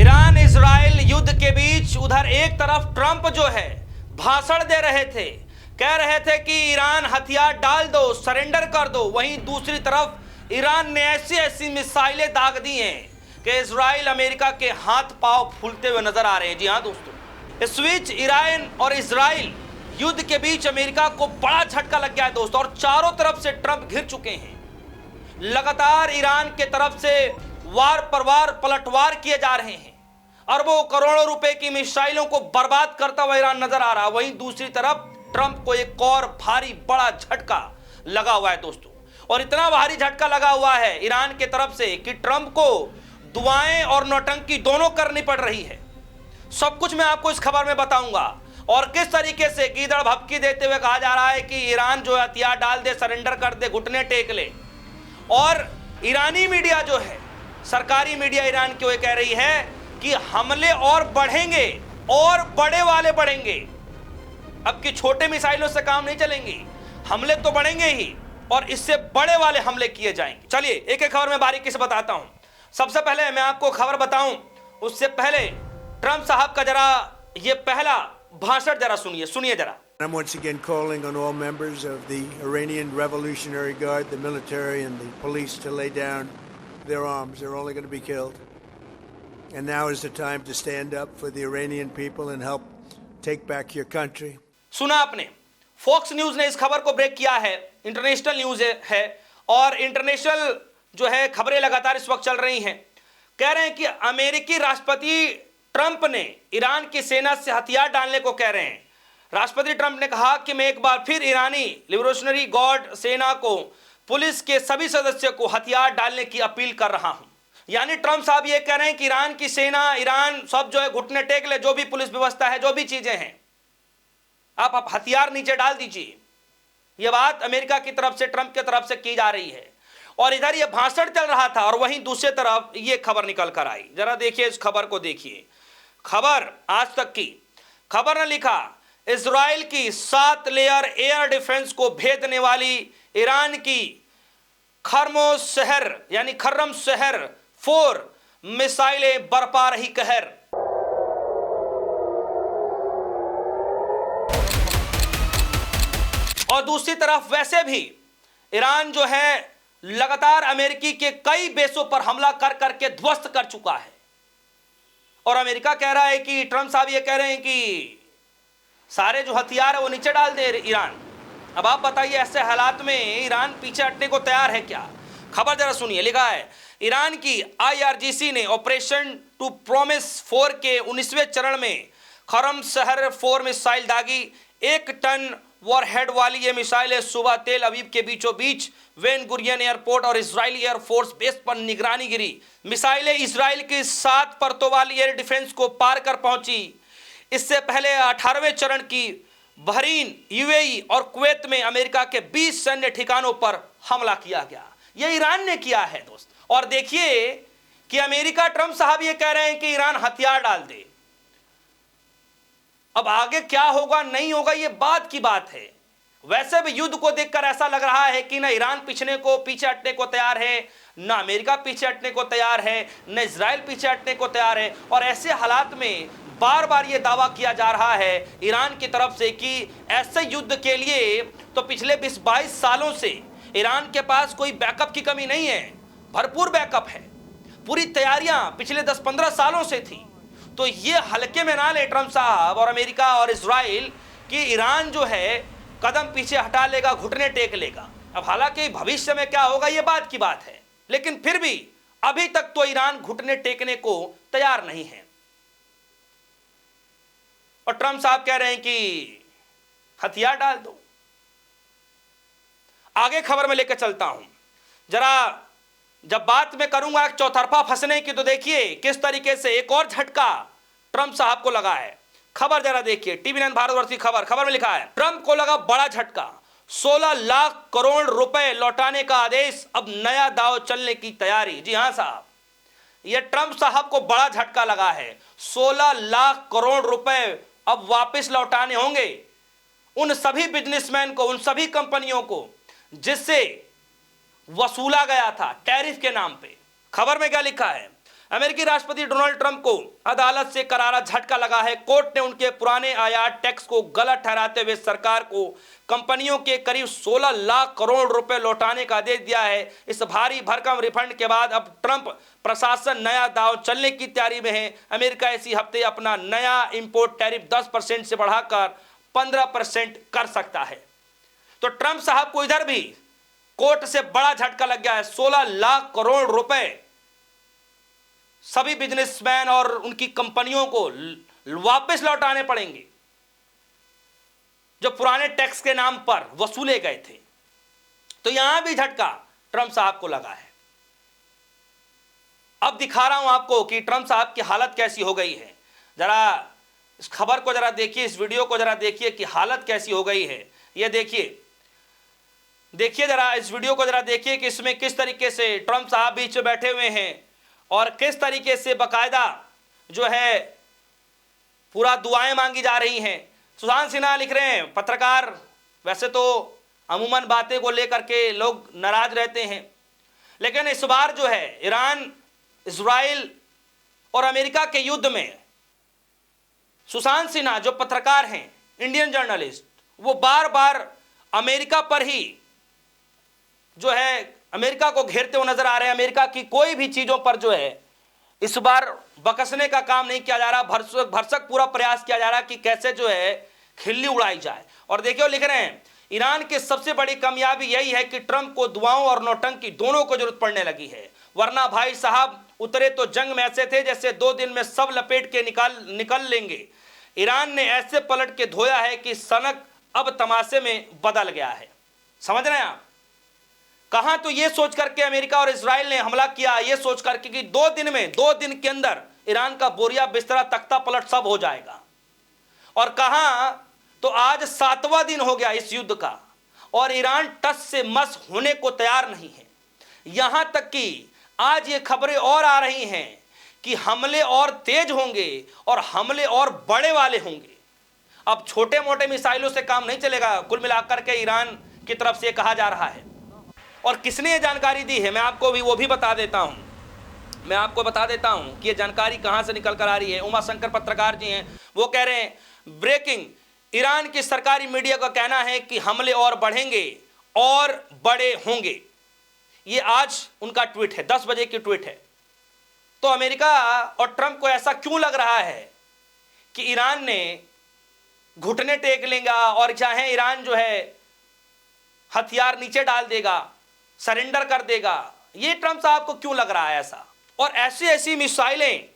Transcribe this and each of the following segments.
Iran Israel युद्ध के बीच उधर एक तरफ ट्रंप जो है भाषण दे रहे थे, कह रहे थे कि ईरान हथियार डाल दो, सरेंडर कर दो। वहीं दूसरी तरफ ईरान ने ऐसी ऐसी मिसाइलें दाग दी हैं कि इजराइल अमेरिका के हाथ पांव फूलते हुए नजर आ रहे हैं। जी हाँ दोस्तों, इस बीच ईरान और इजराइल युद्ध के बीच अमेरिका को बड़ा झटका लग गया है दोस्तों, और चारों तरफ से ट्रंप घिर चुके हैं। लगातार ईरान के तरफ से वार पर वार पलटवार किए जा रहे हैं। अरबों करोड़ों रुपए की मिसाइलों को बर्बाद करता हुआ ईरान नजर आ रहा। वहीं दूसरी तरफ ट्रंप को एक और भारी बड़ा झटका लगा हुआ है दोस्तों, और इतना भारी झटका लगा हुआ है ईरान के तरफ से कि ट्रंप को दुआएं और नौटंकी दोनों करनी पड़ रही है। सब कुछ मैं आपको इस खबर में बताऊंगा, और किस तरीके से गीदड़ भभकी देते हुए कहा जा रहा है कि ईरान जो हथियार डाल दे, सरेंडर कर दे, घुटने टेक ले। और ईरानी मीडिया जो है, सरकारी मीडिया ईरान की वो कह रही है कि हमले और बढ़ेंगे और बड़े वाले बढ़ेंगे। अब की छोटे मिसाइलों से काम नहीं चलेंगे, हमले तो बढ़ेंगे ही और इससे बड़े वाले हमले किए जाएंगे। चलिए एक एक खबर में बारीकी से बताता हूं। सबसे पहले मैं आपको खबर बताऊं उससे पहले ट्रंप साहब का जरा ये पहला भाषण जरा सुनिए जरा। I'm once again calling on all members of the Iranian Revolutionary Guard, the military and the police to lay down their arms. They're only going to be killed. And now is the time to stand up for the Iranian people and help take back your country. सुना आपने, fox news ने इस खबर को break किया है। International news है और इंटरनेशनल जो है खबरें लगातार इस वक्त चल रही हैं। कह रहे हैं कि अमेरिकी राष्ट्रपति ट्रंप ने ईरान की सेना से हथियार डालने को कह रहे हैं। राष्ट्रपति ट्रंप ने कहा कि मैं एक बार फिर ईरानी लिबरेशनरी गार्ड सेना को, पुलिस के सभी सदस्यों को हथियार डालने की अपील कर रहा हूं। यानी ट्रंप साहब ये कह रहे हैं कि ईरान की सेना, ईरान सब जो है घुटने टेक ले, जो भी पुलिस व्यवस्था है, जो भी चीजें हैं, आप हथियार नीचे डाल दीजिए। यह बात अमेरिका की तरफ से, ट्रंप की तरफ से की जा रही है। और इधर यह भाषण चल रहा था और वहीं दूसरी तरफ यह खबर निकल कर आई। जरा देखिए इस खबर को, देखिए खबर आज तक की खबर ने लिखा, इजराइल की 7 लेयर एयर डिफेंस को भेदने वाली ईरान की खर्म शहर 4 मिसाइलें बरपा रही कहर। और दूसरी तरफ वैसे भी ईरान जो है लगातार अमेरिकी के कई बेसों पर हमला कर करके ध्वस्त कर चुका है। और अमेरिका कह रहा है कि ट्रंप साहब ये कह रहे हैं कि सारे जो हथियार है वो नीचे डाल दे ईरान। अब आप बताइए ऐसे हालात में ईरान पीछे हटने को तैयार है क्या? खबर जरा सुनिए। लिखा है, ईरान की IRGC ने ऑपरेशन टू प्रॉमिस 4 के 19वें चरण में खरम शहर 4 मिसाइल दागी। 1 टन वॉरहेड वाली ये मिसाइलें सुबह तेल अवीव के बीचों बीच वेन गुरियन एयरपोर्ट और इजरायली एयरफोर्स बेस पर निगरानी गिरी। मिसाइलें इजराइल की 7 परतों वाली एयर डिफेंस को पार कर पहुंची। इससे पहले 18वें चरण की बहरीन, UAE और कुवैत में अमेरिका के 20 सैन्य ठिकानों पर हमला किया गया। यह ईरान ने किया है दोस्त। और देखिए कि अमेरिका, ट्रंप साहब ये कह रहे हैं कि ईरान हथियार डाल दे। अब आगे क्या होगा नहीं होगा ये बात की बात है। वैसे भी युद्ध को देखकर ऐसा लग रहा है कि ना ईरान पीछे हटने को तैयार है, ना अमेरिका पीछे हटने को तैयार है, न इजराइल पीछे हटने को तैयार है। और ऐसे हालात में बार बार ये दावा किया जा रहा है ईरान की तरफ से कि ऐसे युद्ध के लिए तो पिछले 20-22 सालों से ईरान के पास कोई बैकअप की कमी नहीं है, भरपूर बैकअप है। पूरी तैयारियां पिछले 10-15 सालों से थी। तो ये हल्के में ना ले ट्रंप साहब और अमेरिका और इजराइल कि ईरान जो है कदम पीछे हटा लेगा, घुटने टेक लेगा। अब हालांकि भविष्य में क्या होगा ये बात की बात है, लेकिन फिर भी अभी तक तो ईरान घुटने टेकने को तैयार नहीं है। और ट्रंप साहब कह रहे हैं कि हथियार डाल दो। आगे खबर में लेकर चलता हूं जरा। जब बात मैं करूंगा एक चौतरफा फंसने की, तो देखिए किस तरीके से एक और झटका ट्रंप साहब को लगा है। खबर जरा देखिए, TV9 भारतवर्ष खबर में लिखा है, ट्रंप को लगा बड़ा झटका, 16 लाख करोड़ रुपए लौटाने का आदेश, अब नया दांव चलने की तैयारी। जी हां साहब, यह ट्रंप साहब को बड़ा झटका लगा है। 16 लाख करोड़ रुपए अब वापस लौटाने होंगे उन सभी बिजनेसमैन को, उन सभी कंपनियों को जिससे वसूला गया था टैरिफ के नाम पे। खबर में क्या लिखा है? अमेरिकी राष्ट्रपति डोनाल्ड ट्रंप को अदालत से करारा झटका लगा है। कोर्ट ने उनके पुराने आयात टैक्स को गलत ठहराते हुए सरकार को कंपनियों के करीब 16 लाख करोड़ रुपए लौटाने का आदेश दिया है। इस भारी भरकम रिफंड के बाद अब ट्रंप प्रशासन नया दांव चलने की तैयारी में है। अमेरिका इसी हफ्ते अपना नया इंपोर्ट टैरिफ 10% से बढ़ाकर 15% कर सकता है। तो ट्रंप साहब को इधर भी कोर्ट से बड़ा झटका लग गया है। 16 लाख करोड़ रुपए सभी बिजनेसमैन और उनकी कंपनियों को वापस लौटाने पड़ेंगे जो पुराने टैक्स के नाम पर वसूले गए थे। तो यहां भी झटका ट्रंप साहब को लगा है। अब दिखा रहा हूं आपको कि ट्रंप साहब की हालत कैसी हो गई है। जरा इस खबर को जरा देखिए, इस वीडियो को जरा देखिए कि हालत कैसी हो गई है। ये देखिए जरा इस वीडियो को जरा देखिए कि इसमें किस तरीके से ट्रंप साहब बीच में बैठे हुए हैं और किस तरीके से बकायदा जो है पूरा दुआएं मांगी जा रही हैं। सुशांत सिन्हा लिख रहे हैं, पत्रकार वैसे तो अमूमन बातें को लेकर के लोग नाराज रहते हैं, लेकिन इस बार जो है ईरान, इजराइल और अमेरिका के युद्ध में सुशांत सिन्हा जो पत्रकार हैं, इंडियन जर्नलिस्ट, वो बार बार अमेरिका पर ही जो है अमेरिका को घेरते हुए नजर आ रहे हैं। अमेरिका की कोई भी चीजों पर जो है इस बार बकसने का काम नहीं किया जा रहा, भरसक पूरा प्रयास किया जा रहा कि कैसे जो है खिल्ली उड़ाई जाए। और देखिए लिख रहे हैं, ईरान की सबसे बड़ी कामयाबी यही है कि ट्रंप को दुआओं और नौटंकी दोनों को जरूरत पड़ने लगी है, वरना भाई साहब उतरे तो जंग में ऐसे थे जैसे 2 दिन में सब लपेट के निकल लेंगे। ईरान ने ऐसे पलट के धोया है कि सनक अब तमाशे में बदल गया है। समझ रहे हैं आप? कहां तो ये सोच करके अमेरिका और इजराइल ने हमला किया, ये सोच करके कि 2 दिन के अंदर ईरान का बोरिया बिस्तरा तख्ता पलट सब हो जाएगा, और कहां तो आज 7वां दिन हो गया इस युद्ध का और ईरान टस से मस होने को तैयार नहीं है। यहां तक कि आज ये खबरें और आ रही हैं कि हमले और तेज होंगे और हमले और बड़े वाले होंगे। अब छोटे मोटे मिसाइलों से काम नहीं चलेगा, कुल मिलाकर के ईरान की तरफ से कहा जा रहा है। और किसने ये जानकारी दी है मैं आपको भी वो भी बता देता हूं। मैं आपको बता देता हूं कि ये जानकारी कहां से निकल कर आ रही है। उमा शंकर पत्रकार जी हैं, वो कह रहे हैं, ब्रेकिंग, ईरान की सरकारी मीडिया का कहना है कि हमले और बढ़ेंगे और बड़े होंगे। ये आज उनका ट्वीट है, 10 बजे की ट्वीट है। तो अमेरिका और ट्रंप को ऐसा क्यों लग रहा है कि ईरान ने घुटने टेक लेगा और चाहे ईरान जो है हथियार नीचे डाल देगा, सरेंडर कर देगा? ये ट्रंप साहब को क्यों लग रहा है ऐसा? और ऐसी मिसाइलें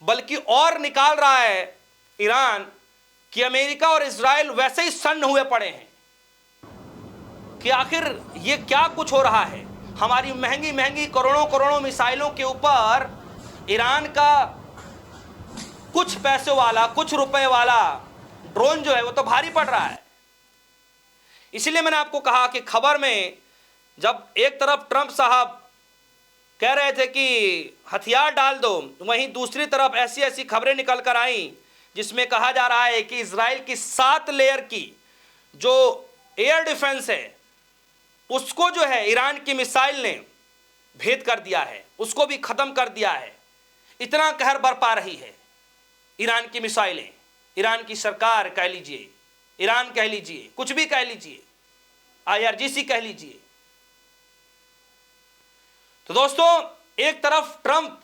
बल्कि और निकाल रहा है ईरान कि अमेरिका और इजराइल वैसे ही सन्न हुए पड़े हैं कि आखिर ये क्या कुछ हो रहा है। हमारी महंगी करोड़ों मिसाइलों के ऊपर ईरान का कुछ पैसे वाला, कुछ रुपए वाला ड्रोन जो है वो तो भारी पड़ रहा है। इसलिए मैंने आपको कहा कि खबर में जब एक तरफ ट्रंप साहब कह रहे थे कि हथियार डाल दो, वहीं दूसरी तरफ ऐसी खबरें निकल कर आई जिसमें कहा जा रहा है कि इजराइल की 7 लेयर की जो एयर डिफेंस है उसको जो है ईरान की मिसाइल ने भेद कर दिया है, उसको भी खत्म कर दिया है। इतना कहर बरपा रही है ईरान की मिसाइलें। ईरान की सरकार कह लीजिए, ईरान कह लीजिए, कुछ भी कह लीजिए, IRGC कह लीजिए। तो दोस्तों, एक तरफ ट्रंप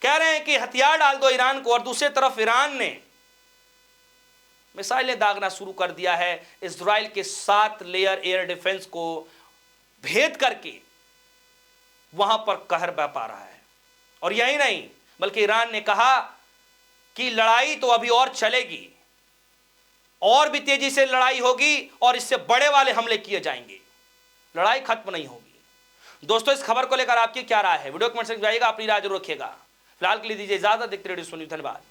कह रहे हैं कि हथियार डाल दो ईरान को और दूसरी तरफ ईरान ने मिसाइलें दागना शुरू कर दिया है। इजराइल के 7 लेयर एयर डिफेंस को भेद करके वहां पर कहर बरपा रहा है। और यही नहीं, बल्कि ईरान ने कहा कि लड़ाई तो अभी और चलेगी, और भी तेजी से लड़ाई होगी और इससे बड़े वाले हमले किए जाएंगे, लड़ाई खत्म नहीं होगी। दोस्तों, इस खबर को लेकर आपकी क्या राय है? वीडियो कमेंट सेक्शन में जाइएगा, अपनी राय जरूर रखिएगा। फिलहाल के लिए दीजिए इजाजत, देखते रहिए न्यूज़। धन्यवाद।